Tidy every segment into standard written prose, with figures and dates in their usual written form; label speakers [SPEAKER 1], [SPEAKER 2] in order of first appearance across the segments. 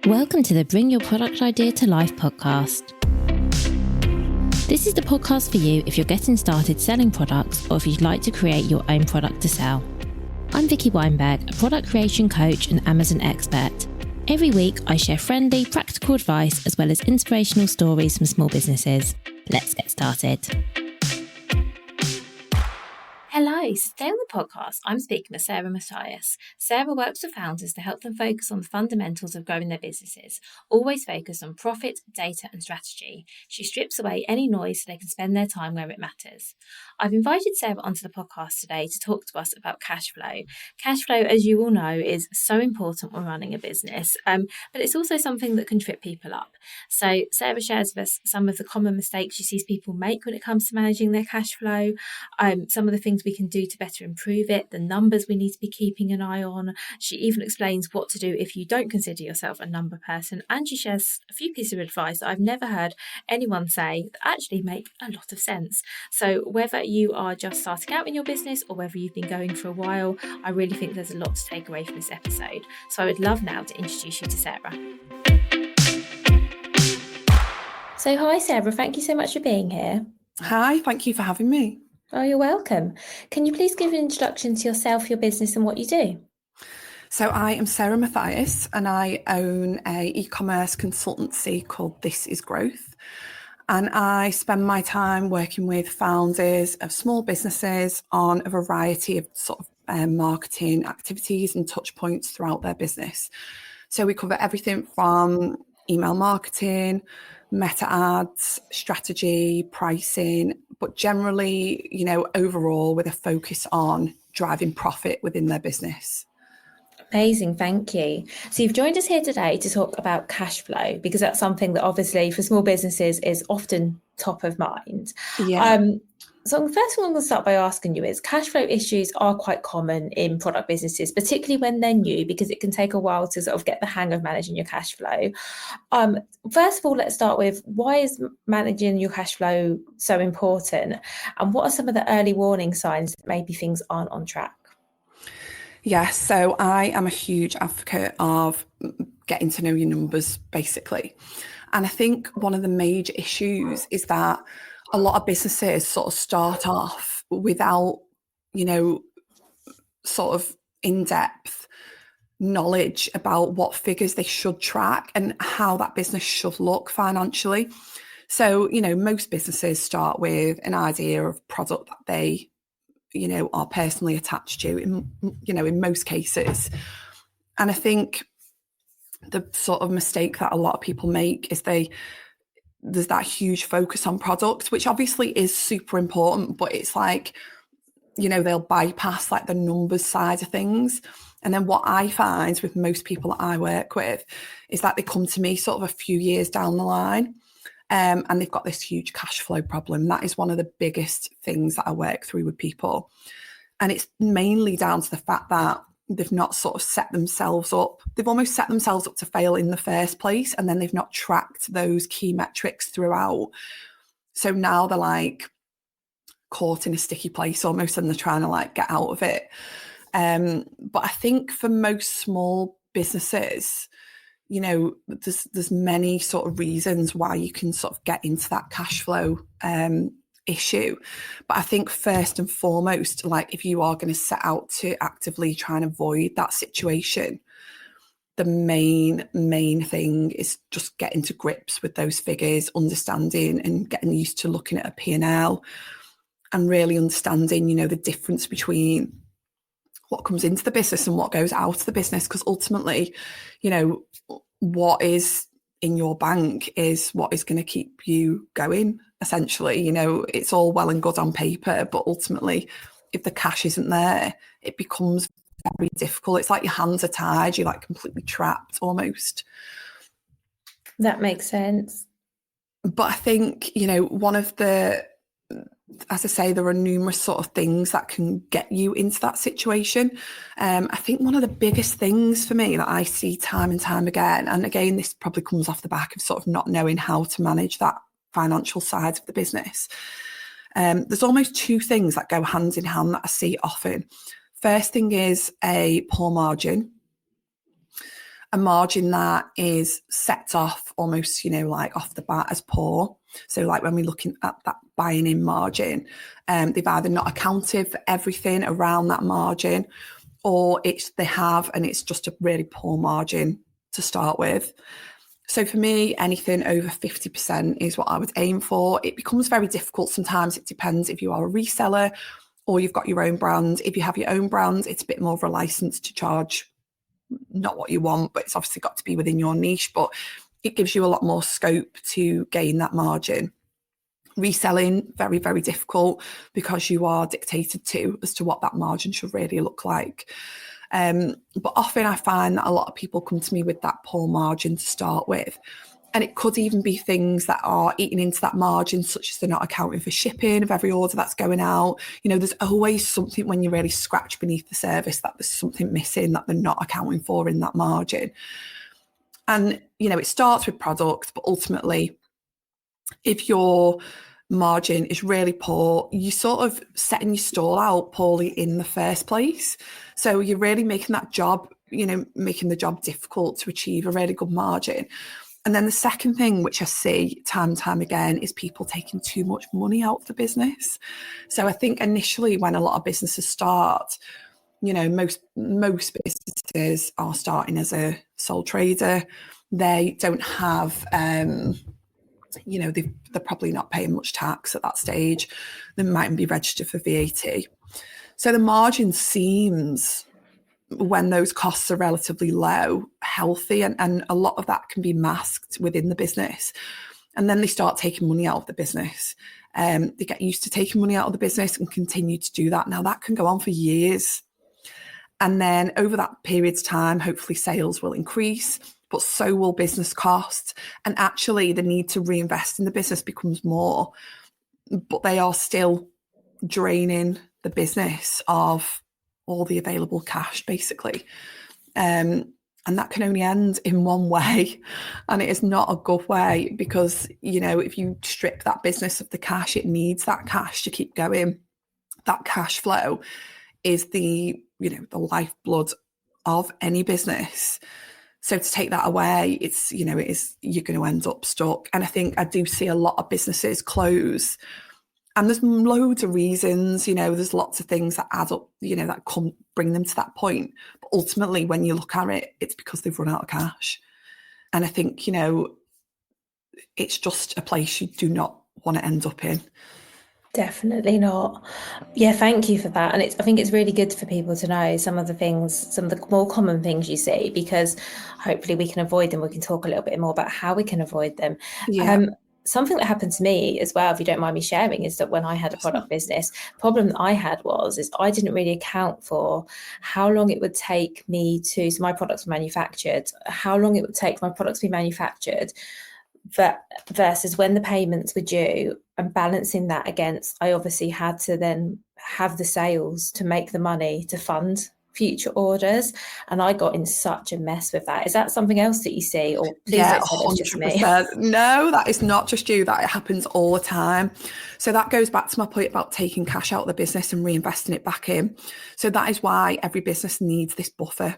[SPEAKER 1] Welcome to the Bring Your Product Idea to Life podcast. This is the podcast for you if you're getting started selling products or if you'd like to create your own product to sell. I'm Vicky Weinberg, a product creation coach and Amazon expert. Every week, I share friendly, practical advice as well as inspirational stories from small businesses. Let's get started. Hello, today on the podcast, I'm speaking with Sarah Mathias. Sarah works with founders to help them focus on the fundamentals of growing their businesses, always focused on profit, data and strategy. She strips away any noise so they can spend their time where it matters. I've invited Sarah onto the podcast today to talk to us about cash flow. Cash flow, as you all know, is so important when running a business, but it's also something that can trip people up. So Sarah shares with us some of the common mistakes she sees people make when it comes to managing their cash flow, some of the things we can do to better improve it, the numbers we need to be keeping an eye on. She even explains what to do if you don't consider yourself a number person, and she shares a few pieces of advice that I've never heard anyone say that actually make a lot of sense. So whether you are just starting out in your business or whether you've been going for a while, I really think there's a lot to take away from this episode. So I would love now to introduce you to Sarah. So hi Sarah, thank you so much for being here.
[SPEAKER 2] Hi, thank you for having me.
[SPEAKER 1] Oh, you're welcome. Can you please give an introduction to yourself, your business and what you do?
[SPEAKER 2] So I am Sarah Mathias and I own a e-commerce consultancy called This Is Growth. And I spend my time working with founders of small businesses on a variety of sort of marketing activities and touch points throughout their business. So we cover everything from email marketing, meta ads, strategy, pricing, but generally, overall with a focus on driving profit within their business.
[SPEAKER 1] Amazing, thank you. So you've joined us here today to talk about cash flow, because that's something that obviously for small businesses is often top of mind.
[SPEAKER 2] Yeah.
[SPEAKER 1] So the first thing I'm going to start by asking you is cash flow issues are quite common in product businesses, particularly when they're new, because it can take a while to sort of get the hang of managing your cash flow. First of all, let's start with why is managing your cash flow so important? And what are some of the early warning signs that maybe things aren't on track?
[SPEAKER 2] Yes, so I am a huge advocate of getting to know your numbers, basically. And I think one of the major issues is that a lot of businesses sort of start off without, sort of in-depth knowledge about what figures they should track and how that business should look financially. So, most businesses start with an idea of product that they are personally attached to in most cases. And I think the sort of mistake that a lot of people make is there's that huge focus on product, which obviously is super important, but it's like, they'll bypass like the numbers side of things. And then what I find with most people that I work with is that they come to me sort of a few years down the line, and they've got this huge cash flow problem. That is one of the biggest things that I work through with people. And it's mainly down to the fact that they've not sort of set themselves up. They've almost set themselves up to fail in the first place. And then they've not tracked those key metrics throughout. So now they're like caught in a sticky place almost, and they're trying to like get out of it. But I think for most small businesses, there's many sort of reasons why you can sort of get into that cash flow issue. But I think first and foremost, like if you are going to set out to actively try and avoid that situation, the main thing is just getting to grips with those figures, understanding and getting used to looking at a P&L and really understanding, the difference between what comes into the business and what goes out of the business. Because ultimately, what is in your bank is what is going to keep you going, essentially. It's all well and good on paper, but ultimately, if the cash isn't there, it becomes very difficult. It's like your hands are tied, you're like completely trapped almost.
[SPEAKER 1] That makes sense.
[SPEAKER 2] But I think, one of the, as I say, there are numerous sort of things that can get you into that situation. I think one of the biggest things for me that I see time and time again, and again, this probably comes off the back of sort of not knowing how to manage that financial side of the business. There's almost two things that go hand in hand that I see often. First thing is a poor margin. a margin that is set off almost, like off the bat as poor. So like when we're looking at that buying in margin, they've either not accounted for everything around that margin, or they have, and it's just a really poor margin to start with. So for me, anything over 50% is what I would aim for. It becomes very difficult sometimes. It depends if you are a reseller or you've got your own brand. If you have your own brand, it's a bit more of a license to charge not what you want, but it's obviously got to be within your niche, but it gives you a lot more scope to gain that margin. Reselling, very, very difficult because you are dictated to as to what that margin should really look like. But often I find that a lot of people come to me with that poor margin to start with. And it could even be things that are eating into that margin, such as they're not accounting for shipping of every order that's going out. There's always something when you really scratch beneath the surface that there's something missing that they're not accounting for in that margin. And, it starts with product, but ultimately, if your margin is really poor, you sort of setting your stall out poorly in the first place. So you're really making that job, making the job difficult to achieve a really good margin. And then the second thing, which I see time and time again, is people taking too much money out of the business. So I think initially when a lot of businesses start, most businesses are starting as a sole trader. They don't have, they're probably not paying much tax at that stage. They mightn't be registered for VAT. So the margin seems, when those costs are relatively low, healthy, and a lot of that can be masked within the business. And then they start taking money out of the business. They get used to taking money out of the business and continue to do that. Now that can go on for years. And then over that period's time, hopefully sales will increase, but so will business costs. And actually the need to reinvest in the business becomes more, but they are still draining the business of all the available cash, basically. And that can only end in one way. And it is not a good way because, if you strip that business of the cash, it needs that cash to keep going. That cash flow is the lifeblood of any business. So to take that away, you're going to end up stuck. And I think I do see a lot of businesses close. And there's loads of reasons, there's lots of things that add up, that come bring them to that point. But ultimately, when you look at it, it's because they've run out of cash. And I think, it's just a place you do not want to end up in.
[SPEAKER 1] Definitely not. Yeah, thank you for that. And I think it's really good for people to know some of the more common things you see, because hopefully we can avoid them. We can talk a little bit more about how we can avoid them.
[SPEAKER 2] Yeah.
[SPEAKER 1] Something that happened to me as well, if you don't mind me sharing, is that when I had a product business, problem that I had is I didn't really account for how long it would take me to, so my products were manufactured, how long it would take for my products to be manufactured versus when the payments were due, and balancing that against, I obviously had to then have the sales to make the money to fund future orders, and I got in such a mess with that. Is that something else that you see, or please don't say that's just me?
[SPEAKER 2] No, that is not just you. That happens all the time. So that goes back to my point about taking cash out of the business and reinvesting it back in. So that is why every business needs this buffer,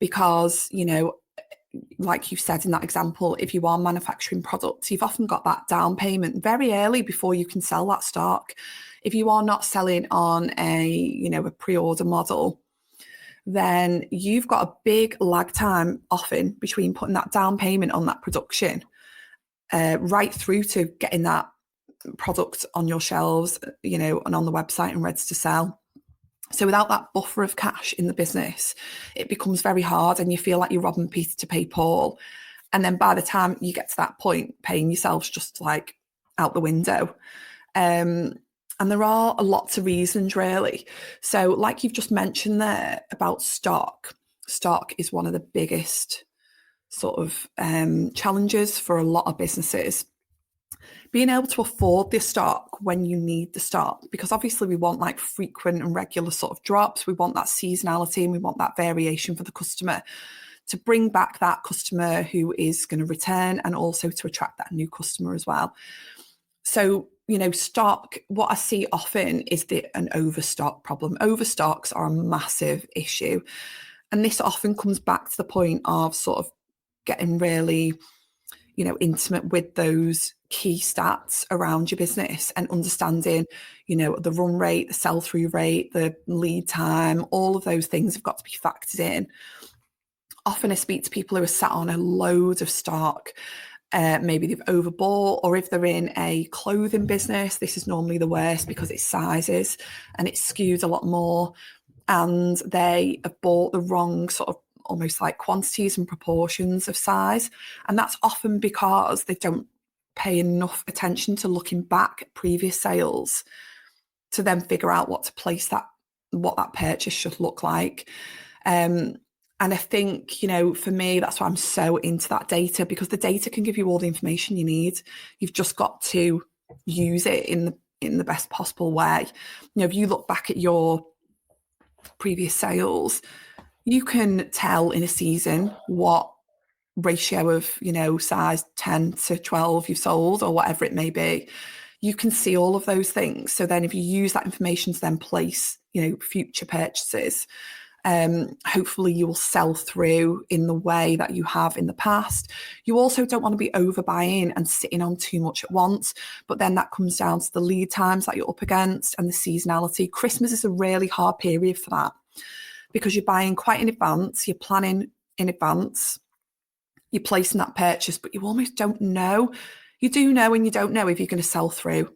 [SPEAKER 2] because like you said in that example, if you are manufacturing products, you've often got that down payment very early before you can sell that stock. If you are not selling on a pre-order model, then you've got a big lag time often between putting that down payment on that production right through to getting that product on your shelves, and on the website and ready to sell. So without that buffer of cash in the business, it becomes very hard, and you feel like you're robbing Peter to pay Paul. And then by the time you get to that point, paying yourself's just like out the window. And there are lots of reasons, really. So like you've just mentioned there about stock is one of the biggest sort of challenges for a lot of businesses. Being able to afford the stock when you need the stock, because obviously we want like frequent and regular sort of drops. We want that seasonality and we want that variation for the customer to bring back that customer who is going to return, and also to attract that new customer as well. So, stock, what I see often is an overstock problem. Overstocks are a massive issue. And this often comes back to the point of sort of getting really, intimate with those key stats around your business and understanding, the run rate, the sell-through rate, the lead time, all of those things have got to be factored in. Often I speak to people who are sat on a load of stock. Maybe they've overbought, or if they're in a clothing business, this is normally the worst because it's sizes and it skews a lot more, and they have bought the wrong sort of almost like quantities and proportions of size. And that's often because they don't pay enough attention to looking back at previous sales to then figure out what that purchase should look like. And I think, for me, that's why I'm so into that data, because the data can give you all the information you need. You've just got to use it in the best possible way. If you look back at your previous sales, you can tell in a season what ratio of, size 10 to 12 you've sold, or whatever it may be. You can see all of those things. So then if you use that information to then place, future purchases, hopefully you will sell through in the way that you have in the past. You also don't want to be overbuying and sitting on too much at once, but then that comes down to the lead times that you're up against and the seasonality. Christmas is a really hard period for that, because you're buying quite in advance, you're planning in advance, you're placing that purchase, but you almost don't know. You do know and you don't know if you're going to sell through.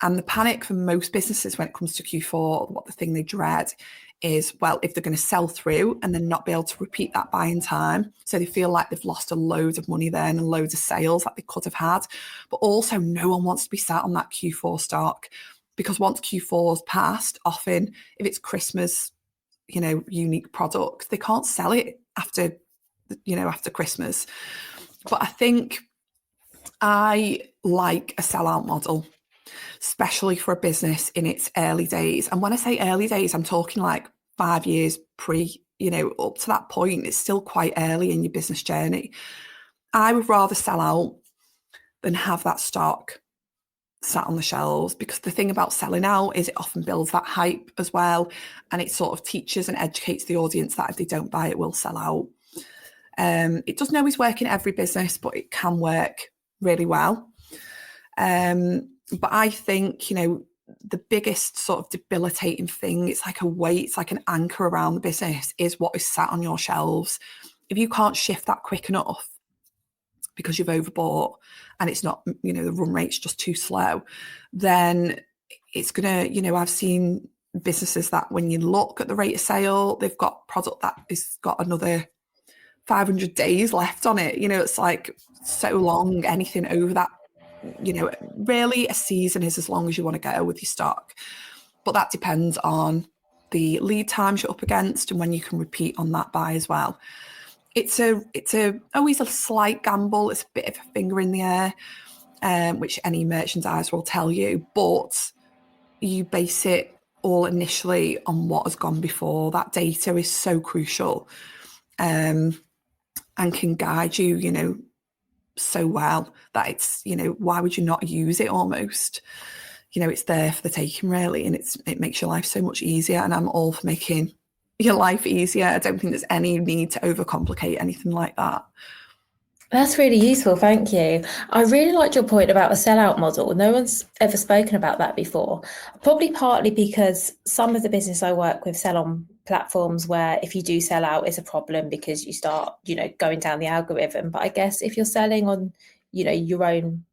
[SPEAKER 2] And the panic for most businesses when it comes to Q4, what the thing they dread is, well, if they're going to sell through and then not be able to repeat that buying time. So they feel like they've lost a load of money then and loads of sales that they could have had. But also no one wants to be sat on that Q4 stock, because once Q4's passed, often if it's Christmas, unique products, they can't sell it after Christmas. But I think I like a sellout model, especially for a business in its early days. And when I say early days, I'm talking like 5 years up to that point. It's still quite early in your business journey. I would rather sell out than have that stock sat on the shelves, because the thing about selling out is it often builds that hype as well, and it sort of teaches and educates the audience that if they don't buy it, will sell out. It doesn't always work in every business, but it can work really well. But I think, the biggest sort of debilitating thing, it's like a weight, it's like an anchor around the business, is what is sat on your shelves. If you can't shift that quick enough because you've overbought and it's not, the run rate's just too slow, then it's going to, I've seen businesses that when you look at the rate of sale, they've got product that has got another 500 days left on it. It's like so long, anything over that, really a season is as long as you want to go with your stock. But that depends on the lead times you're up against and when you can repeat on that buy as well. It's always a slight gamble. It's a bit of a finger in the air, which any merchandiser will tell you, but you base it all initially on what has gone before. That data is so crucial, and can guide you, so well that it's, why would you not use it almost? It's there for the taking, really, and it makes your life so much easier, and I'm all for making your life easier. I don't think there's any need to overcomplicate anything like that.
[SPEAKER 1] That's really useful, thank you. I really liked your point about a sellout model. No one's ever spoken about that before. Probably partly because some of the business I work with sell on platforms where if you do sell out, it's a problem because you start, going down the algorithm. But I guess if you're selling on, your own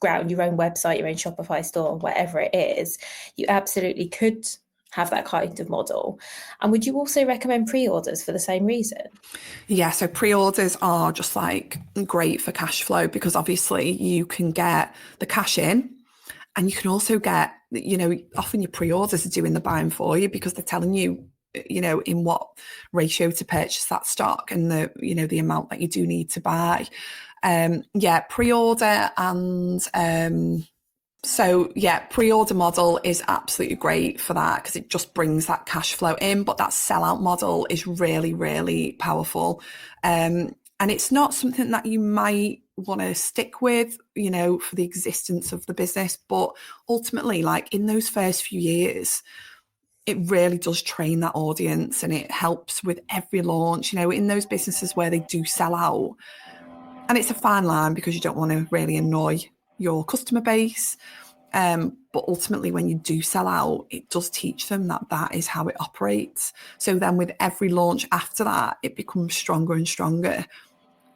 [SPEAKER 1] ground, your own website, your own Shopify store, whatever it is, you absolutely could have that kind of model. And would you also recommend pre-orders for the same reason?
[SPEAKER 2] Yeah, so pre-orders are just like great for cash flow, because obviously you can get the cash in, and you can also get, often your pre-orders are doing the buying for you, because they're telling you, in what ratio to purchase that stock and the amount that you do need to buy. Pre-order and pre-order model is absolutely great for that, because it just brings that cash flow in. But that sellout model is really, really powerful. And it's not something that you might want to stick with, for the existence of the business. But ultimately, like in those first few years, it really does train that audience, and it helps with every launch, in those businesses where they do sell out. And it's a fine line because you don't want to really annoy your customer base. But ultimately, when you do sell out, it does teach them that is how it operates. So then with every launch after that, it becomes stronger and stronger.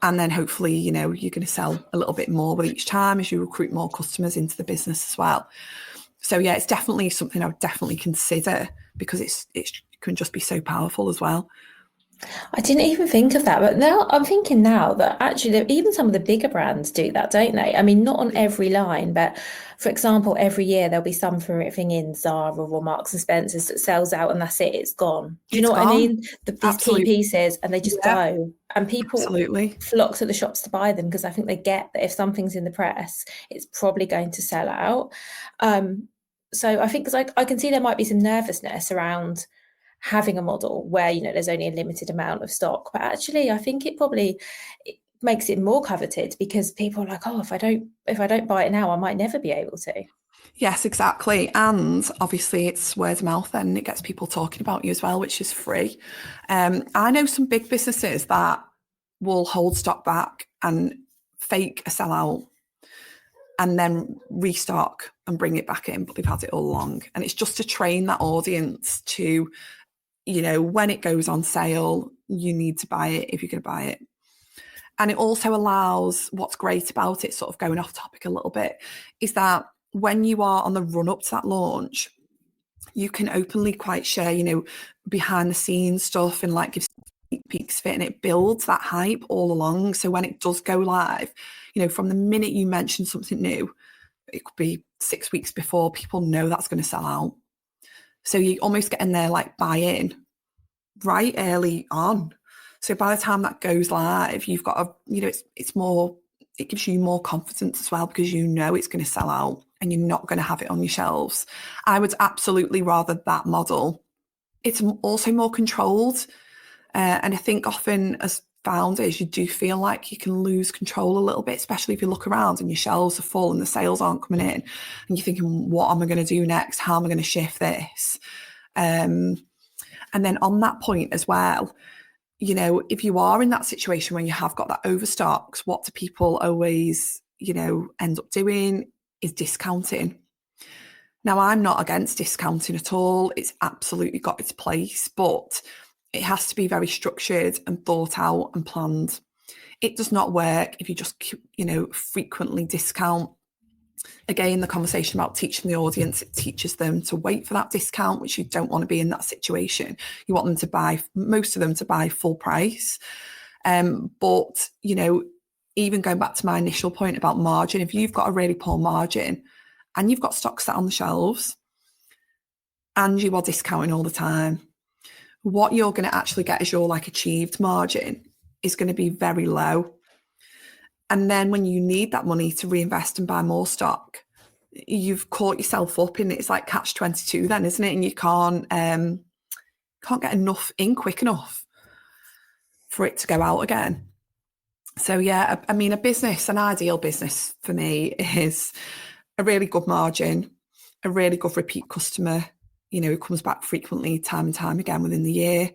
[SPEAKER 2] And then hopefully, you're going to sell a little bit more with each time as you recruit more customers into the business as well. So yeah, it's definitely something I would definitely consider because it can just be so powerful as well.
[SPEAKER 1] I didn't even think of that, but now I'm thinking now that actually even some of the bigger brands do that, don't they? I mean, not on every line, but for example, every year there'll be something in Zara or Marks and Spencer's that sells out and that's it, it's gone. Do you know what I mean? These key pieces and they just go, and people flock to the shops to buy them because I think they get that if something's in the press, it's probably going to sell out. So I think because I can see there might be some nervousness around having a model where there's only a limited amount of stock, but actually I think it makes it more coveted because people are like, oh, if I don't buy it now, I might never be able to.
[SPEAKER 2] Yes, exactly. And obviously it's word of mouth and it gets people talking about you as well, which is free. I know some big businesses that will hold stock back and fake a sellout and then restock and bring it back in, but they've had it all along. And it's just to train that audience to, when it goes on sale, you need to buy it if you're going to buy it. And it also allows, what's great about it, sort of going off topic a little bit, is that when you are on the run up to that launch, you can openly quite share, behind the scenes stuff and like give sneak peeks of it, and it builds that hype all along. So when it does go live, from the minute you mention something new, it could be 6 weeks before, people know that's going to sell out. So you almost get in there like buy-in right early on. So by the time that goes live, you've got it gives you more confidence as well because it's going to sell out and you're not going to have it on your shelves. I would absolutely rather that model. It's also more controlled. And I think often as founders, you do feel like you can lose control a little bit, especially if you look around and your shelves are full and the sales aren't coming in and you're thinking, what am I going to do next? How am I going to shift this? And then on that point as well, if you are in that situation where you have got that overstocks, what do people always, end up doing is discounting. Now, I'm not against discounting at all. It's absolutely got its place, but it has to be very structured and thought out and planned. It does not work if you just, frequently discount. Again, the conversation about teaching the audience, it teaches them to wait for that discount, which you don't want to be in that situation. You want them to buy, most of them to buy full price. But, even going back to my initial point about margin, if you've got a really poor margin and you've got stock set on the shelves and you are discounting all the time, what you're going to actually get as your achieved margin is going to be very low. And then when you need that money to reinvest and buy more stock, you've caught yourself up in it. It's like catch-22 then, isn't it? And you can't get enough in quick enough for it to go out again. So yeah, I mean, an ideal business for me is a really good margin, a really good repeat customer, who comes back frequently, time and time again within the year,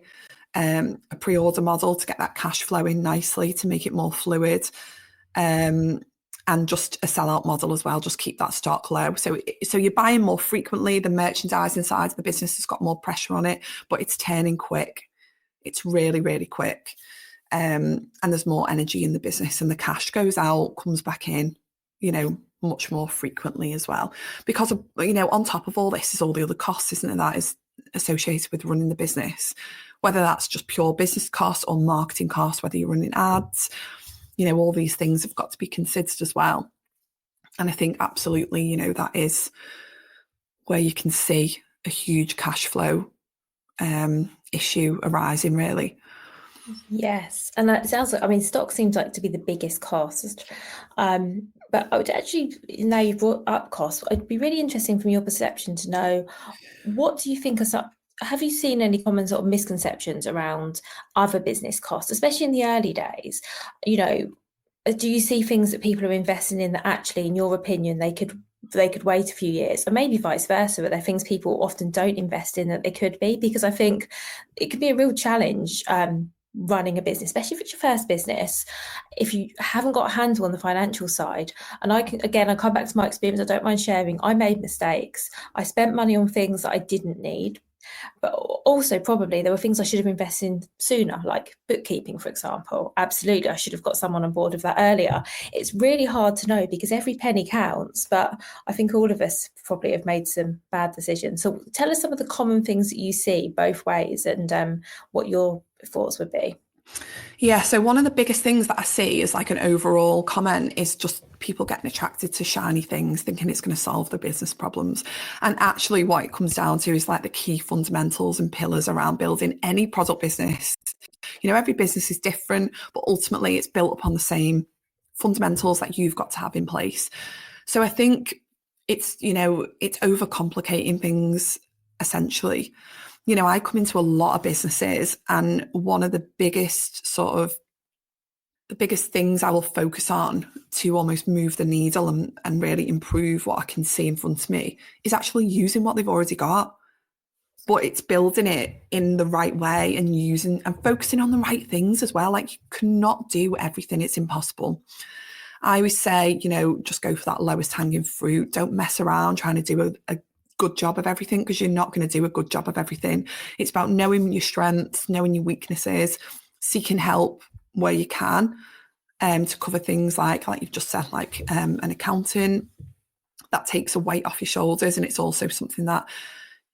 [SPEAKER 2] a pre-order model to get that cash flowing nicely to make it more fluid. And just a sellout model as well, just keep that stock low. So you're buying more frequently, the merchandising side of the business has got more pressure on it, but it's turning quick. It's really, really quick. And there's more energy in the business and the cash goes out, comes back in, much more frequently as well. Because, on top of all this is all the other costs, isn't it, that is associated with running the business, whether that's just pure business costs or marketing costs, whether you're running ads, all these things have got to be considered as well. And I think absolutely, that is where you can see a huge cash flow issue arising, really.
[SPEAKER 1] Yes. And that sounds like, stock seems like to be the biggest cost. But I would actually, now you've brought up costs, it'd be really interesting from your perception to know, what do you think have you seen any common sort of misconceptions around other business costs, especially in the early days? Do you see things that people are investing in that actually, in your opinion, they could
[SPEAKER 3] they could wait a few years, or maybe vice versa, but they're things people often don't invest in that they could be, because I think it could be a real challenge running a business, especially if it's your first business, if you haven't got a handle on the financial side. And I come back to my experience, I don't mind sharing. I made mistakes. I spent money on things that I didn't need. But also, probably there were things I should have invested in sooner, like bookkeeping, for example. Absolutely, I should have got someone on board with that earlier. It's really hard to know because every penny counts, but I think all of us probably have made some bad decisions. So tell us some of the common things that you see both ways, and what your thoughts would be.
[SPEAKER 2] Yeah, so one of the biggest things that I see is like an overall comment is just people getting attracted to shiny things, thinking it's going to solve their business problems. And actually what it comes down to is like the key fundamentals and pillars around building any product business. You know, every business is different, but ultimately it's built upon the same fundamentals that you've got to have in place. So I think it's, you know, it's overcomplicating things essentially. You know, I come into a lot of businesses, and one of the biggest things I will focus on to almost move the needle and really improve what I can see in front of me is actually using what they've already got. But it's building it in the right way and using and focusing on the right things as well. Like, you cannot do everything. It's impossible. I always say, you know, just go for that lowest hanging fruit. Don't mess around trying to do a good job of everything, because you're not going to do a good job of everything. It's about knowing your strengths, knowing your weaknesses, seeking help where you can, to cover things like you've just said, like an accountant. That takes a weight off your shoulders, and it's also something that,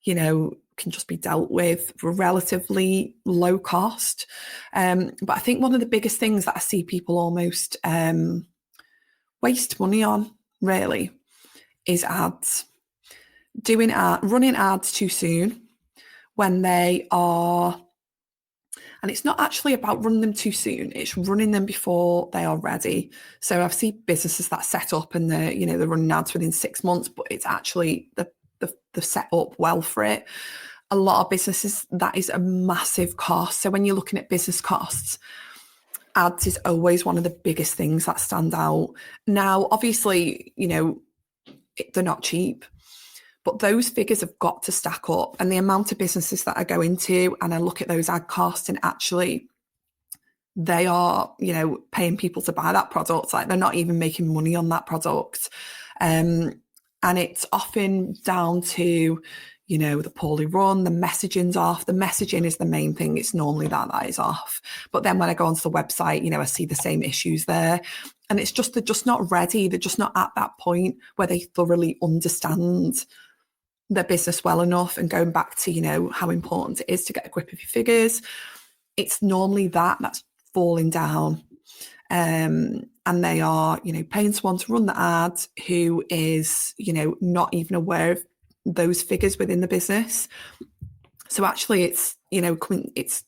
[SPEAKER 2] you know, can just be dealt with for relatively low cost. But I think one of the biggest things that I see people almost waste money on, really, is ads. Running ads too soon when they are, and it's not actually about running them too soon, it's running them before they are ready. So I've seen businesses that set up and they're running ads within 6 months, but it's actually the set up well for it. A lot of businesses, that is a massive cost. So when you're looking at business costs, ads is always one of the biggest things that stand out. Now, obviously, you know, they're not cheap, but those figures have got to stack up. And the amount of businesses that I go into and I look at those ad costs, and actually they are, you know, paying people to buy that product. Like, they're not even making money on that product. And it's often down to, you know, the poorly run, the messaging's off. The messaging is the main thing. It's normally that is off. But then when I go onto the website, you know, I see the same issues there. And it's just, they're just not ready. They're just not at that point where they thoroughly understand their business well enough. And going back to, you know, how important it is to get a grip of your figures, it's normally that's falling down. And they are, you know, paying someone to run the ad who is, you know, not even aware of those figures within the business. So actually it's, you know, it's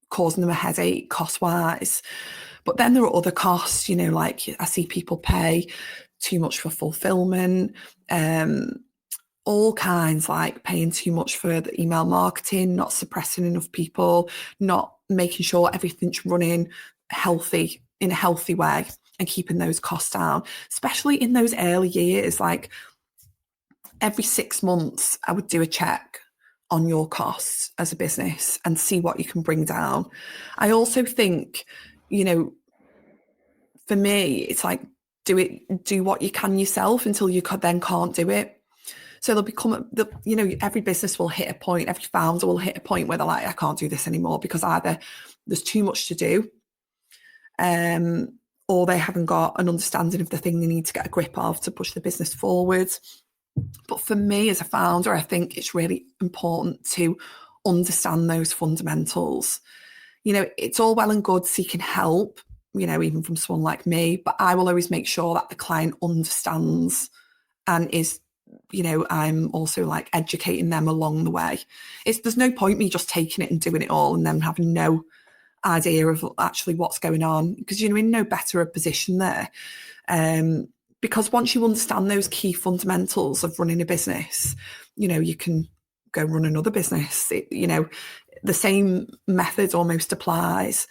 [SPEAKER 2] causing them a headache cost-wise. But then there are other costs, you know, like I see people pay too much for fulfillment, all kinds, like paying too much for the email marketing, not suppressing enough people, not making sure everything's running healthy in a healthy way, and keeping those costs down, especially in those early years. Like, every 6 months, I would do a check on your costs as a business and see what you can bring down. I also think, you know, for me, it's like, do what you can yourself until you then can't do it. So there'll become, you know, every business will hit a point, every founder will hit a point where they're like, I can't do this anymore, because either there's too much to do, or they haven't got an understanding of the thing they need to get a grip of to push the business forward. But for me as a founder, I think it's really important to understand those fundamentals. You know, it's all well and good seeking help, you know, even from someone like me, but I will always make sure that the client understands and is, you know, I'm also like educating them along the way. There's no point me just taking it and doing it all and then having no idea of actually what's going on, because you're in no better a position there. Because once you understand those key fundamentals of running a business, you know, you can go run another business. You know, the same method almost applies.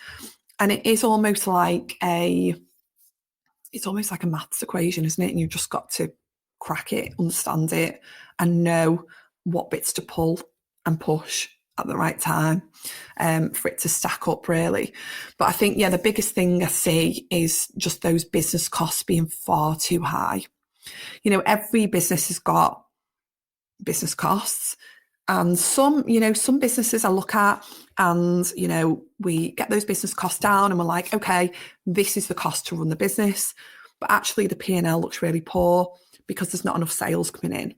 [SPEAKER 2] And it is almost like it's almost like a maths equation, isn't it? And you've just got to crack it, understand it, and know what bits to pull and push at the right time for it to stack up, really. But I think, the biggest thing I see is just those business costs being far too high. Every business has got business costs, and some businesses I look at and, we get those business costs down and we're like, okay, this is the cost to run the business. But actually the P&L looks really poor because there's not enough sales coming in.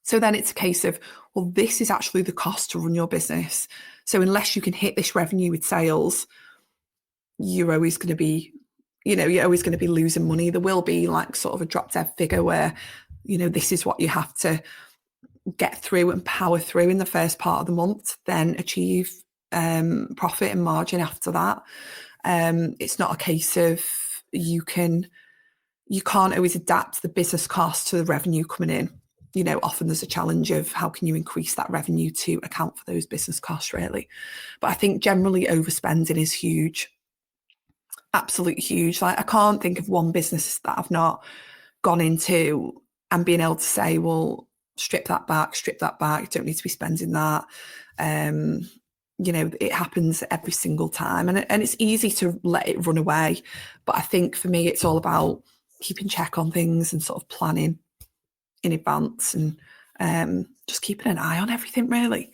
[SPEAKER 2] So then it's a case of, well, this is actually the cost to run your business. So unless you can hit this revenue with sales, you're always going to be, you're always going to be losing money. There will be like sort of a drop dead figure where, this is what you have to get through and power through in the first part of the month, then achieve profit and margin after that. It's not a case of you can't always adapt the business cost to the revenue coming in. Often there's a challenge of how can you increase that revenue to account for those business costs, really. But I think generally overspending is huge, absolutely huge. Like I can't think of one business that I've not gone into and being able to say, well, strip that back, you don't need to be spending that. It happens every single time, and it's easy to let it run away. But I think for me, it's all about keeping check on things and sort of planning in advance and just keeping an eye on everything, really.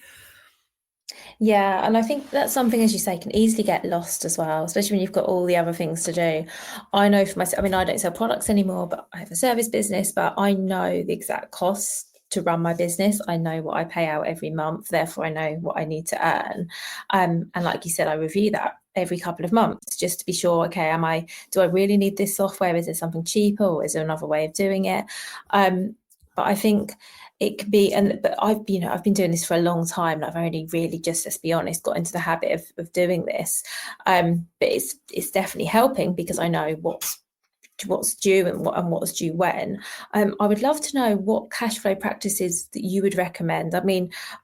[SPEAKER 3] Yeah, and I think that's something, as you say, can easily get lost as well, especially when you've got all the other things to do. I know for myself, I don't sell products anymore, but I have a service business, but I know the exact costs to run my business. I know what I pay out every month, therefore I know what I need to earn. And like you said, I review that every couple of months just to be sure, okay, do I really need this software? Is there something cheaper, or is there another way of doing it? But I think it could be, but I've been doing this for a long time, and I've only really just, let's be honest, got into the habit of doing this. But it's definitely helping because I know what's due and what's due when. I would love to know what cash flow practices that you would recommend.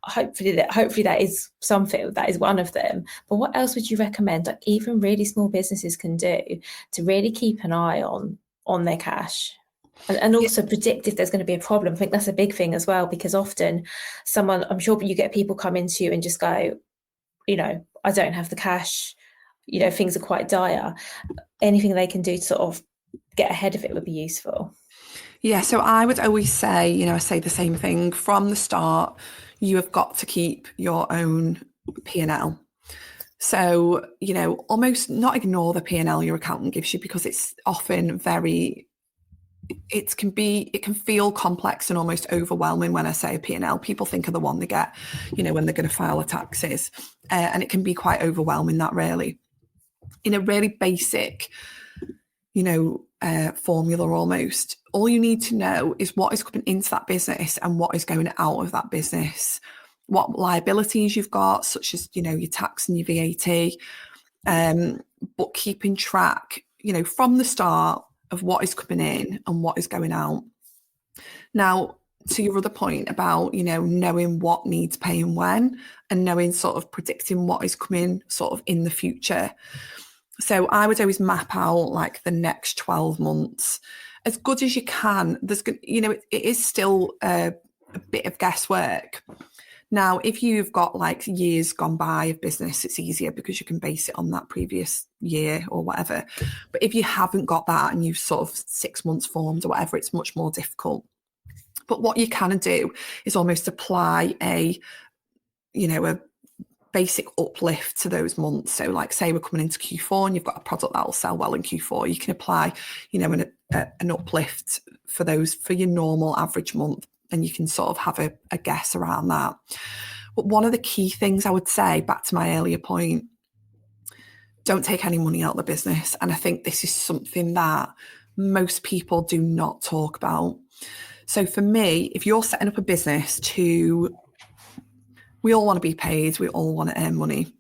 [SPEAKER 3] Hopefully that is something, that is one of them. But what else would you recommend, like even really small businesses can do to really keep an eye on their cash? And also predict if there's going to be a problem. I think that's a big thing as well, because often I'm sure you get people come into you and just go, I don't have the cash, things are quite dire. Anything they can do to sort of get ahead of it would be useful.
[SPEAKER 2] Yeah, so I would always say, I say the same thing from the start. You have got to keep your own P&L. So, almost not ignore the P&L your accountant gives you, because it's often it can feel complex and almost overwhelming when I say a P&L. People think of the one they get, when they're going to file their taxes. And it can be quite overwhelming, that really. In a really basic, formula almost, all you need to know is what is coming into that business and what is going out of that business, what liabilities you've got, such as, your tax and your VAT, but keeping track, from the start of what is coming in and what is going out. Now, to your other point about, knowing what needs paying when, and knowing sort of predicting what is coming sort of in the future. So I would always map out like the next 12 months as good as you can. It is still a bit of guesswork. Now, if you've got like years gone by of business, it's easier because you can base it on that previous year or whatever. But if you haven't got that and you've sort of 6 months formed or whatever, it's much more difficult. But what you can do is almost apply a basic uplift to those months. So like say we're coming into Q4 and you've got a product that will sell well in Q4, you can apply, an uplift for your normal average month, and you can sort of have a guess around that. But one of the key things I would say, back to my earlier point, don't take any money out of the business. And I think this is something that most people do not talk about. So for me, if you're setting up a business we all want to be paid, we all want to earn money.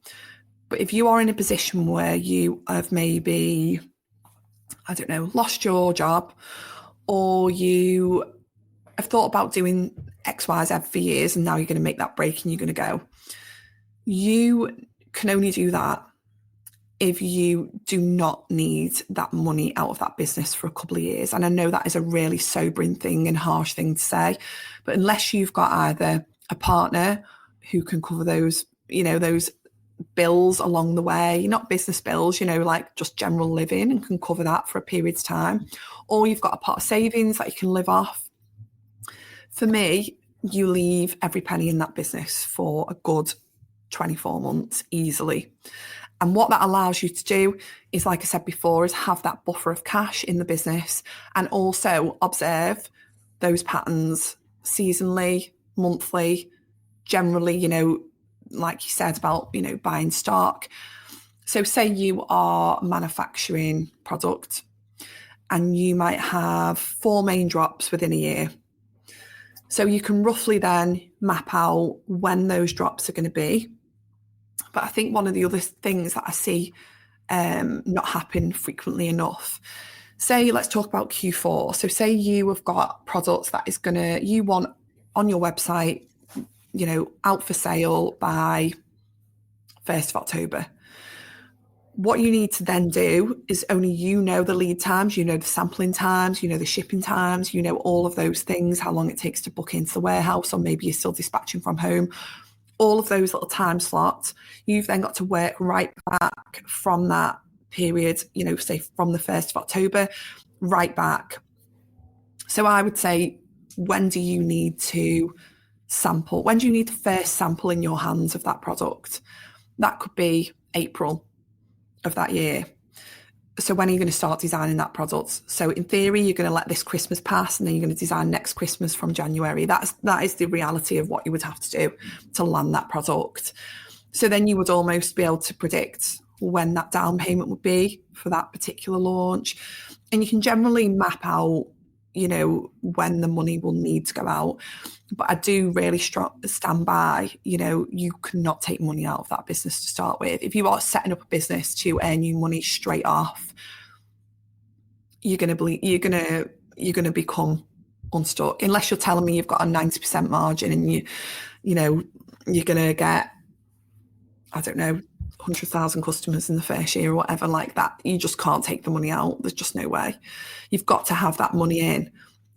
[SPEAKER 2] But if you are in a position where you have maybe, lost your job, or you have thought about doing X, Y, Z for years, and now you're going to make that break and you're going to go, you can only do that if you do not need that money out of that business for a couple of years. And I know that is a really sobering thing and harsh thing to say, but unless you've got either a partner who can cover those, those bills along the way, not business bills, like just general living, and can cover that for a period of time, or you've got a pot of savings that you can live off. For me, you leave every penny in that business for a good 24 months easily. And what that allows you to do is, like I said before, is have that buffer of cash in the business, and also observe those patterns seasonally, monthly, generally, like you said about, buying stock. So say you are manufacturing product and you might have 4 main drops within a year. So you can roughly then map out when those drops are going to be. But I think one of the other things that I see not happen frequently enough, say, let's talk about Q4. So say you have got products that is you want on your website, out for sale by 1st of October. What you need to then do is only the lead times, the sampling times, the shipping times, all of those things, how long it takes to book into the warehouse, or maybe you're still dispatching from home. All of those little time slots, you've then got to work right back from that period, say from the 1st of October, right back. So I would say, when do you need to sample? When do you need the first sample in your hands of that product? That could be April of that year. So when are you going to start designing that product? So in theory, you're going to let this Christmas pass, and then you're going to design next Christmas from January. That is the reality of what you would have to do to land that product. So then you would almost be able to predict when that down payment would be for that particular launch. And you can generally map out, when the money will need to go out. But I do really stand by, you cannot take money out of that business to start with. If you are setting up a business to earn you money straight off, you're going to become unstuck, unless you're telling me you've got a 90% margin and you're going to get, I don't know, 100,000 customers in the first year or whatever like that. You just can't take the money out. There's just no way. You've got to have that money in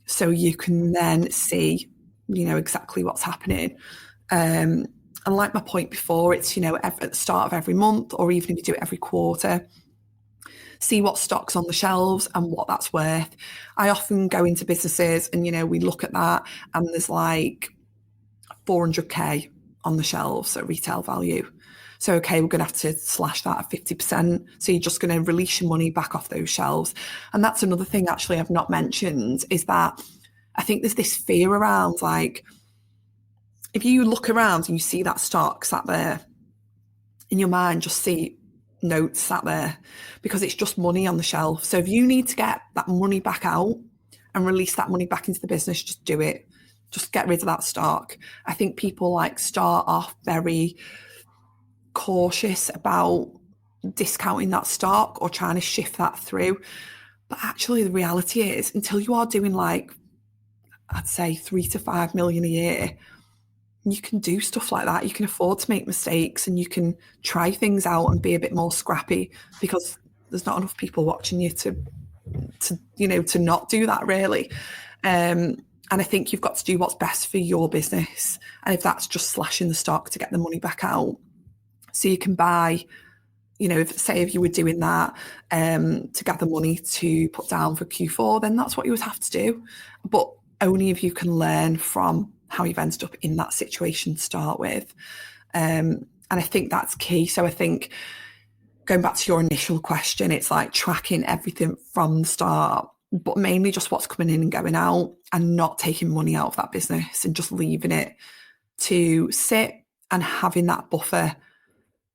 [SPEAKER 2] so you can then see, exactly what's happening. And like my point before, it's, at the start of every month, or even if you do it every quarter, see what stock's on the shelves and what that's worth. I often go into businesses and, we look at that, and there's like 400k on the shelves at retail value. So, okay, we're going to have to slash that at 50%. So you're just going to release your money back off those shelves. And that's another thing actually I've not mentioned, is that I think there's this fear around, like, if you look around and you see that stock sat there, in your mind just see notes sat there, because it's just money on the shelf. So if you need to get that money back out and release that money back into the business, just do it. Just get rid of that stock. I think people start off very cautious about discounting that stock or trying to shift that through. But actually the reality is, until you are doing I'd say 3 to 5 million a year, you can do stuff like that. You can afford to make mistakes, and you can try things out and be a bit more scrappy, because there's not enough people watching you to not do that, really. And I think you've got to do what's best for your business. And if that's just slashing the stock to get the money back out, so you can buy, if you were doing that to gather money to put down for Q4, then that's what you would have to do. But only if you can learn from how you've ended up in that situation to start with. And I think that's key. So I think, going back to your initial question, it's like tracking everything from the start, but mainly just what's coming in and going out, and not taking money out of that business and just leaving it to sit, and having that buffer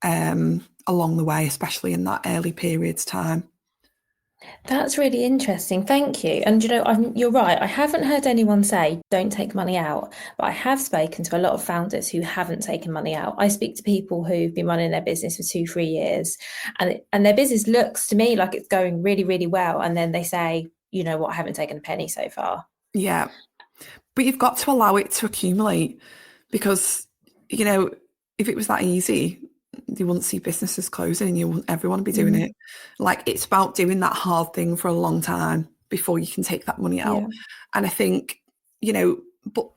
[SPEAKER 2] along the way, especially in that early period's time.
[SPEAKER 3] That's really interesting. Thank you. And you're right. I haven't heard anyone say don't take money out, but I have spoken to a lot of founders who haven't taken money out. I speak to people who've been running their business for 2-3 years, and their business looks to me like it's going really, really well. And then they say, you know what, I haven't taken a penny so far.
[SPEAKER 2] Yeah. But you've got to allow it to accumulate, because, if it was that easy, you wouldn't see businesses closing, and you wouldn't everyone be doing it. Like, it's about doing that hard thing for a long time before you can take that money out.
[SPEAKER 3] Yeah.
[SPEAKER 2] And I think, but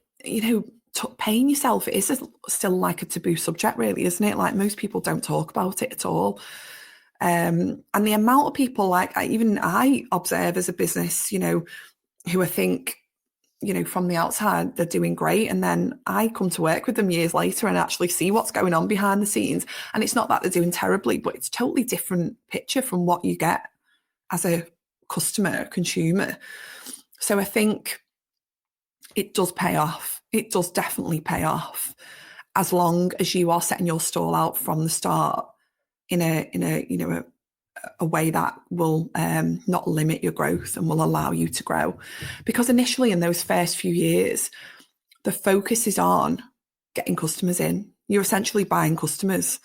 [SPEAKER 2] paying yourself is still like a taboo subject, really, isn't it? Like, most people don't talk about it at all. And the amount of people, like, I observe as a business, who I think, from the outside, they're doing great. And then I come to work with them years later and actually see what's going on behind the scenes. And it's not that they're doing terribly, but it's a totally different picture from what you get as a customer, consumer. So I think it does pay off. It does definitely pay off, as long as you are setting your stall out from the start in a way that will not limit your growth and will allow you to grow. Because initially, in those first few years, the focus is on getting customers in. You're essentially buying customers,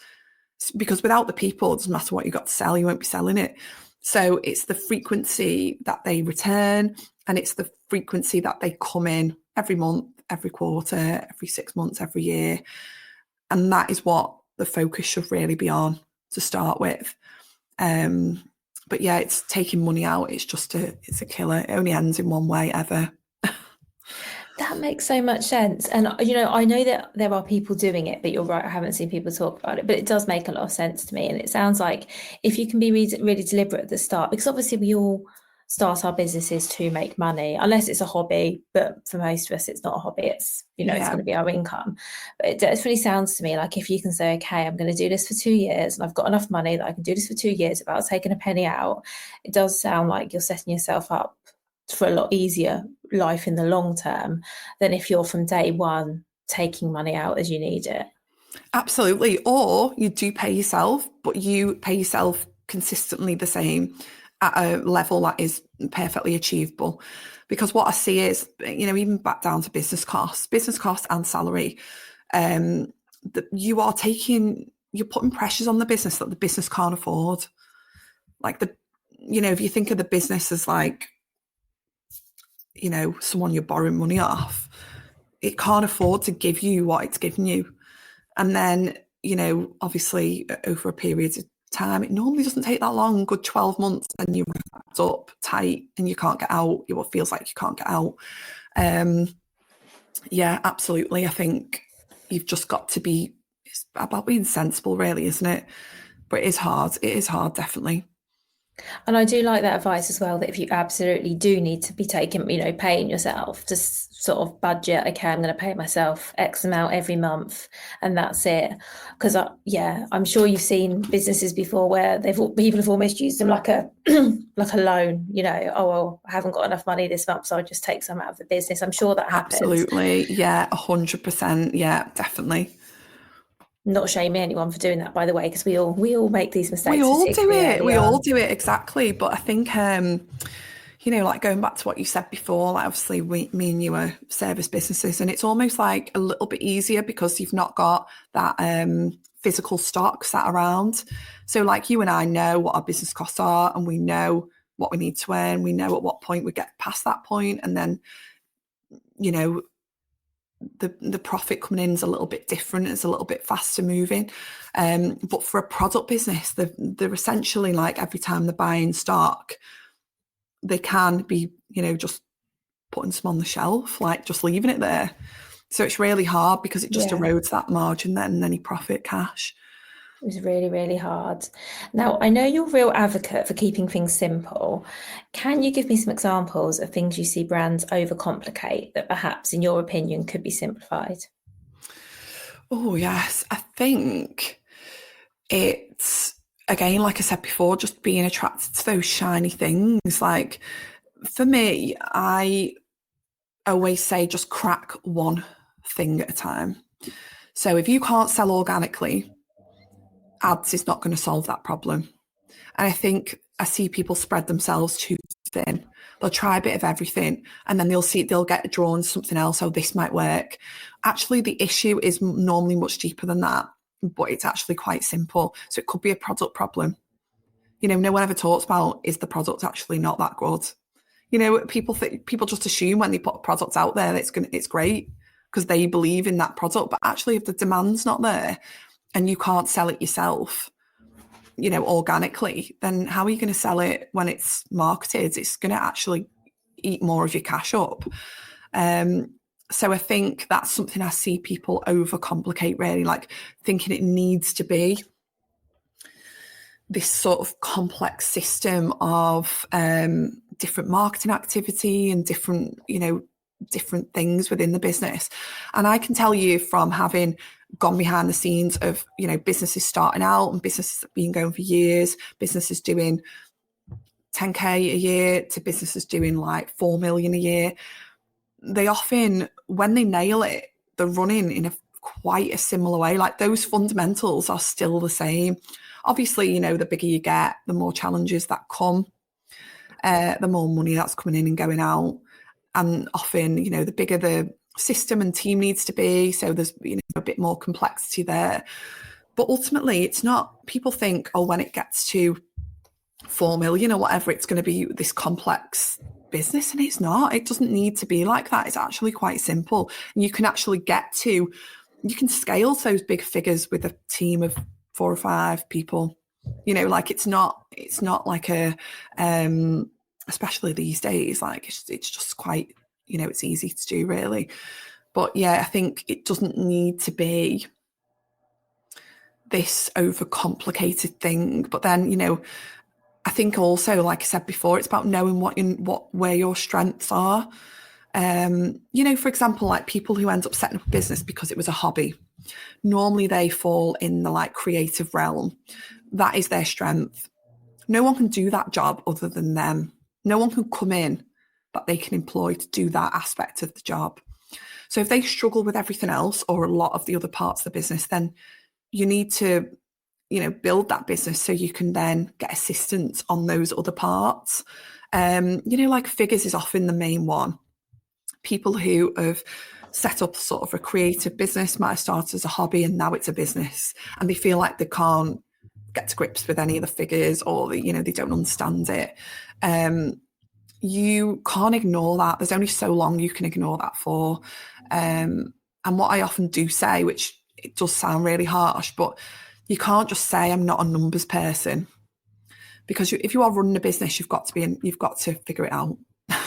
[SPEAKER 2] because without the people, it doesn't matter what you got to sell, you won't be selling it. So it's the frequency that they return, and it's the frequency that they come in every month, every quarter, every 6 months, every year. And that is what the focus should really be on to start with. But yeah, it's taking money out. It's a killer. It only ends in one way ever.
[SPEAKER 3] That makes so much sense. And, I know that there are people doing it, but you're right, I haven't seen people talk about it, but it does make a lot of sense to me. And it sounds like if you can be really deliberate at the start, because obviously we all start our businesses to make money, unless it's a hobby, but for most of us, it's not a hobby. It's, it's going to be our income. But it really sounds to me like if you can say, okay, I'm going to do this for 2 years and I've got enough money that I can do this for 2 years without taking a penny out, it does sound like you're setting yourself up for a lot easier life in the long term than if you're from day one taking money out as you need it.
[SPEAKER 2] Absolutely. Or you do pay yourself, but you pay yourself consistently the same at a level that is perfectly achievable. Because what I see is, even back down to business costs and salary, you're putting pressures on the business that the business can't afford. Like, if you think of the business as like, someone you're borrowing money off, it can't afford to give you what it's giving you. And then, obviously over a period of time, it normally doesn't take that long, good 12 months, and you're wrapped up tight and you can't get out. It feels like you can't get out. Yeah, absolutely. I think you've just got to it's about being sensible, really, isn't it? But it is hard. It is hard, definitely.
[SPEAKER 3] And I do like that advice as well, that if you absolutely do need to be taking, paying yourself, just sort of budget, okay, I'm going to pay myself X amount every month and that's it. Because I'm sure you've seen businesses before where people have almost used them like a like a loan, oh, well, I haven't got enough money this month, so I'll just take some out of the business. I'm sure that happens.
[SPEAKER 2] Absolutely. Yeah, 100%. Yeah, definitely.
[SPEAKER 3] Not shaming anyone for doing that, by the way, because we all make these mistakes.
[SPEAKER 2] We all do it. We all do it, exactly. But I think, like going back to what you said before, like obviously me and you are service businesses, and it's almost like a little bit easier because you've not got that physical stock sat around. So like you and I know what our business costs are, and we know what we need to earn. We know at what point we get past that point, and then, the profit coming in is a little bit different. It's a little bit faster moving. But for a product business, they're essentially like, every time they're buying stock, they can be, just putting some on the shelf, like just leaving it there. So it's really hard because it just erodes that margin then, and any profit cash.
[SPEAKER 3] It was really, really hard. Now, I know you're a real advocate for keeping things simple. Can you give me some examples of things you see brands overcomplicate that perhaps, in your opinion, could be simplified?
[SPEAKER 2] Oh, yes. I think it's, again, like I said before, just being attracted to those shiny things. Like, for me, I always say just crack one thing at a time. So if you can't sell organically, ads is not going to solve that problem. And I think I see people spread themselves too thin. They'll try a bit of everything, and then they'll get drawn to something else. Oh, this might work. Actually, the issue is normally much deeper than that, but it's actually quite simple. So it could be a product problem. No one ever talks about, is the product actually not that good? People just assume when they put a product out there that it's great because they believe in that product. But actually, if the demand's not there, and you can't sell it yourself, organically, then how are you going to sell it when it's marketed? It's going to actually eat more of your cash up. So I think that's something I see people overcomplicate, really, like thinking it needs to be this sort of complex system of different marketing activity and different things within the business. And I can tell you from having gone behind the scenes of, businesses starting out and businesses that have been going for years, businesses doing 10K a year to businesses doing like 4 million a year. They often, when they nail it, they're running in quite a similar way. Like those fundamentals are still the same. Obviously, the bigger you get, the more challenges that come, the more money that's coming in and going out. And often, the bigger the system and team needs to be. So there's, a bit more complexity there. But ultimately, it's not, people think, when it gets to 4 million or whatever, it's going to be this complex business. And it's not. It doesn't need to be like that. It's actually quite simple. And you can actually you can scale those big figures with a team of 4 or 5 people. Like it's not like a, especially these days, like it's just quite, it's easy to do, really. But yeah, I think it doesn't need to be this overcomplicated thing. But then, I think also, like I said before, it's about knowing where your strengths are. For example, like people who end up setting up a business because it was a hobby, normally they fall in the like creative realm. That is their strength. No one can do that job other than them. No one can come in that they can employ to do that aspect of the job. So if they struggle with everything else or a lot of the other parts of the business, then you need to, build that business so you can then get assistance on those other parts. Like figures is often the main one. People who have set up sort of a creative business might have started as a hobby and now it's a business, and they feel like they can't get to grips with any of the figures, or they don't understand it. You can't ignore that. There's only so long you can ignore that for. And what I often do say, which it does sound really harsh, but you can't just say I'm not a numbers person, because if you are running a business, you've got to figure it out.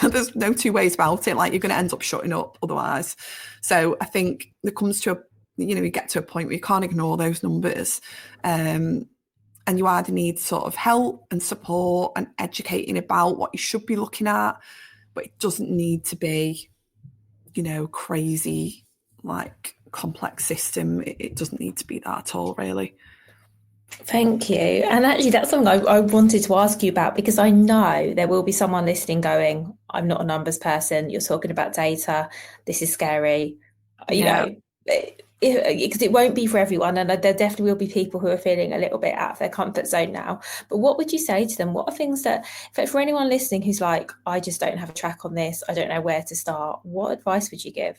[SPEAKER 2] There's no two ways about it. Like you're going to end up shutting up otherwise. So I think there comes to you get to a point where you can't ignore those numbers. And you either need sort of help and support and educating about what you should be looking at, but it doesn't need to be, crazy, like complex system. It doesn't need to be that at all, really.
[SPEAKER 3] Thank you. And actually, that's something I wanted to ask you about, because I know there will be someone listening going, I'm not a numbers person. You're talking about data. This is scary. Because it won't be for everyone, and there definitely will be people who are feeling a little bit out of their comfort zone now. But what would you say to them? What are things that, for anyone listening who's like, I just don't have a track on this, I don't know where to start, what advice would you give?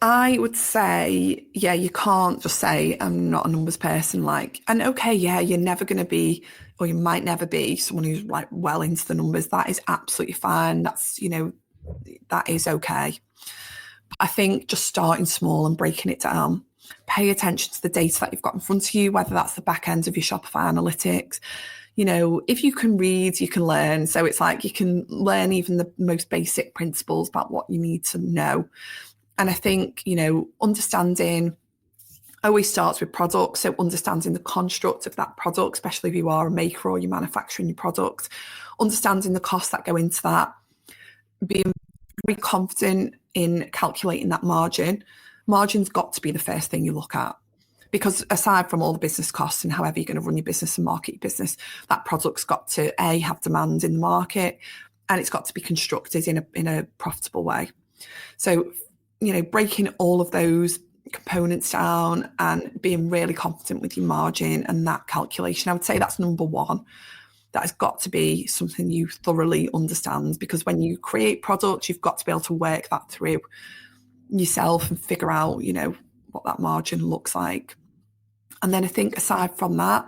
[SPEAKER 2] I would say, you can't just say I'm not a numbers person. And okay, you're never going to be, or you might never be someone who's like well into the numbers. That is absolutely fine. That's, that is okay. I think just starting small and breaking it down, pay attention to the data that you've got in front of you, whether that's the back end of your Shopify analytics. If you can read, you can learn. So it's like you can learn even the most basic principles about what you need to know. And I think, understanding always starts with products. So understanding the construct of that product, especially if you are a maker or you're manufacturing your product, understanding the costs that go into that, being very confident in calculating that margin. Margin's got to be the first thing you look at, because aside from all the business costs and however you're going to run your business and market your business, that product's got to have demand in the market, and it's got to be constructed in a profitable way. So, breaking all of those components down and being really confident with your margin and that calculation, I would say that's number one. That has got to be something you thoroughly understand, because when you create products, you've got to be able to work that through yourself and figure out, what that margin looks like. And then I think aside from that,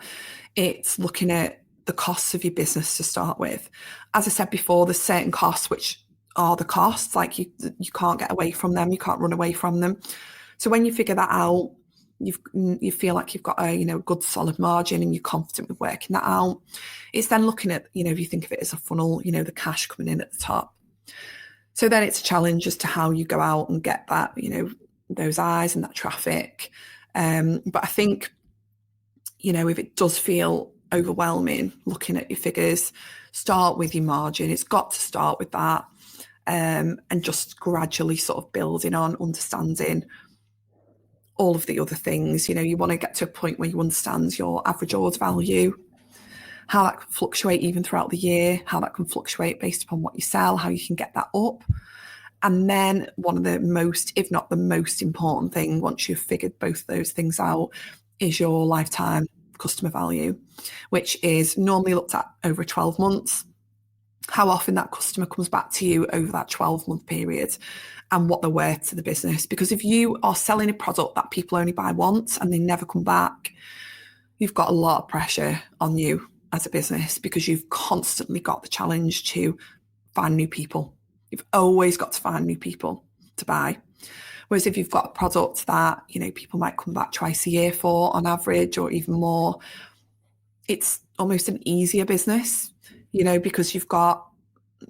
[SPEAKER 2] it's looking at the costs of your business to start with. As I said before, there's certain costs which are the costs, like you can't get away from them, you can't run away from them. So when you figure that out, you feel like you've got a good solid margin and you're confident with working that out. It's then looking at, if you think of it as a funnel, the cash coming in at the top. So then it's a challenge as to how you go out and get that, those eyes and that traffic. But I think, if it does feel overwhelming looking at your figures, start with your margin. It's got to start with that, and just gradually sort of building on understanding all of the other things. You want to get to a point where you understand your average order value, how that can fluctuate even throughout the year, how that can fluctuate based upon what you sell, how you can get that up. And then one of the most, if not the most important thing, once you've figured both those things out, is your lifetime customer value, which is normally looked at over 12 months, how often that customer comes back to you over that 12-month period, and what they're worth to the business. Because if you are selling a product that people only buy once and they never come back, you've got a lot of pressure on you as a business, because you've constantly got the challenge to find new people. You've always got to find new people to buy. Whereas if you've got a product that, people might come back twice a year for on average, or even more, it's almost an easier business, because you've got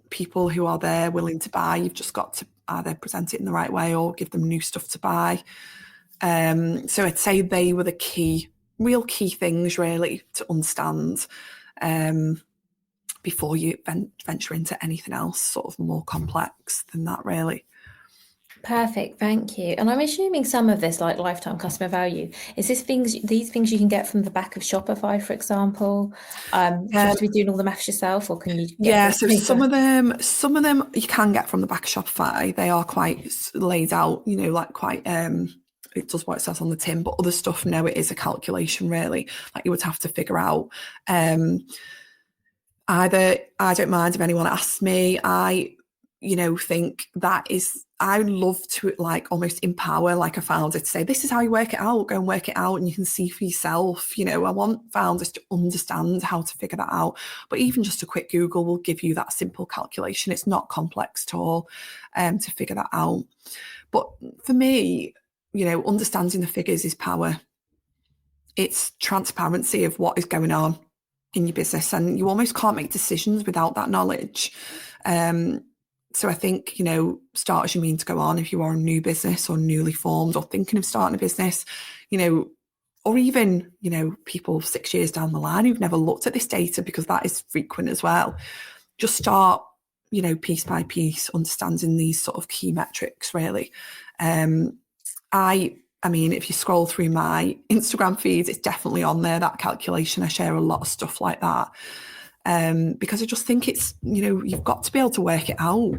[SPEAKER 2] people who are there willing to buy. You've just got to either present it in the right way or give them new stuff to buy. So I'd say they were the real key things really to understand before you venture into anything else sort of more complex than that, really.
[SPEAKER 3] Perfect, thank you. And I'm assuming some of this, like lifetime customer value, is these things you can get from the back of Shopify, for example? Do you have to be doing all the maths yourself, or can you get
[SPEAKER 2] so some of them you can get from the back of Shopify. They are quite laid out, like quite it does what it says on the tin, but other stuff, no, it is a calculation really, like you would have to figure out. Either I don't mind if anyone asks me. I think that is, I love to almost empower a founder to say, this is how you work it out, go and work it out and you can see for yourself. I want founders to understand how to figure that out. But even just a quick Google will give you that simple calculation. It's not complex at all to figure that out. But for me, understanding the figures is power. It's transparency of what is going on in your business, and you almost can't make decisions without that knowledge. So I think, start as you mean to go on. If you are a new business or newly formed or thinking of starting a business, or even, people 6 years down the line who've never looked at this data, because that is frequent as well. Just start, piece by piece, understanding these sort of key metrics, really. I mean, if you scroll through my Instagram feeds, it's definitely on there, that calculation. I share a lot of stuff like that. Because I just think it's, you've got to be able to work it out.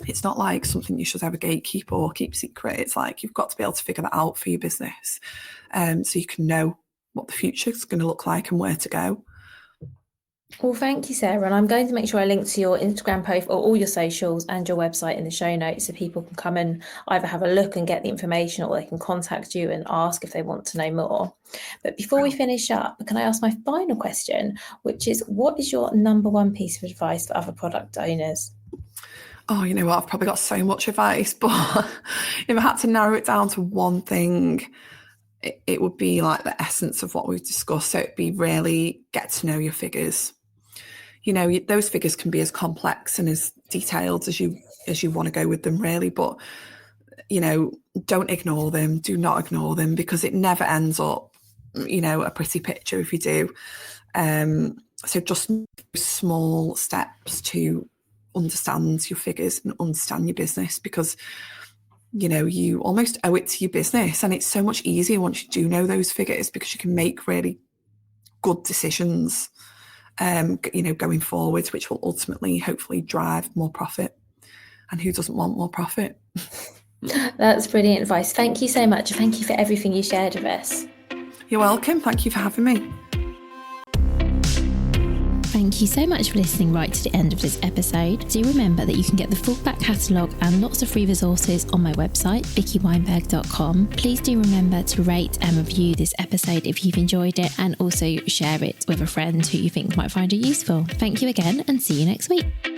[SPEAKER 2] It's not like something you should ever gatekeep or keep secret. It's like you've got to be able to figure that out for your business, so you can know what the future is going to look like and where to go.
[SPEAKER 3] Well, thank you, Sarah. And I'm going to make sure I link to your Instagram post or all your socials and your website in the show notes, so people can come and either have a look and get the information, or they can contact you and ask if they want to know more. But before we finish up, can I ask my final question, which is, what is your number one piece of advice for other product owners?
[SPEAKER 2] Oh, you know what? I've probably got so much advice, but if I had to narrow it down to one thing, it would be like the essence of what we've discussed. So it'd be really get to know your figures. Those figures can be as complex and as detailed as you want to go with them, really. But, don't ignore them. Do not ignore them, because it never ends up, a pretty picture if you do. So just small steps to understand your figures and understand your business, because, you almost owe it to your business. And it's so much easier once you do know those figures, because you can make really good decisions going forwards, which will ultimately, hopefully, drive more profit. And who doesn't want more profit?
[SPEAKER 3] That's brilliant advice. Thank you so much. Thank you for everything you shared with us.
[SPEAKER 2] You're welcome. Thank you for having me.
[SPEAKER 1] Thank you so much for listening right to the end of this episode. Do remember that you can get the full back catalogue and lots of free resources on my website, vickyweinberg.com. Please do remember to rate and review this episode if you've enjoyed it, and also share it with a friend who you think might find it useful. Thank you again, and see you next week.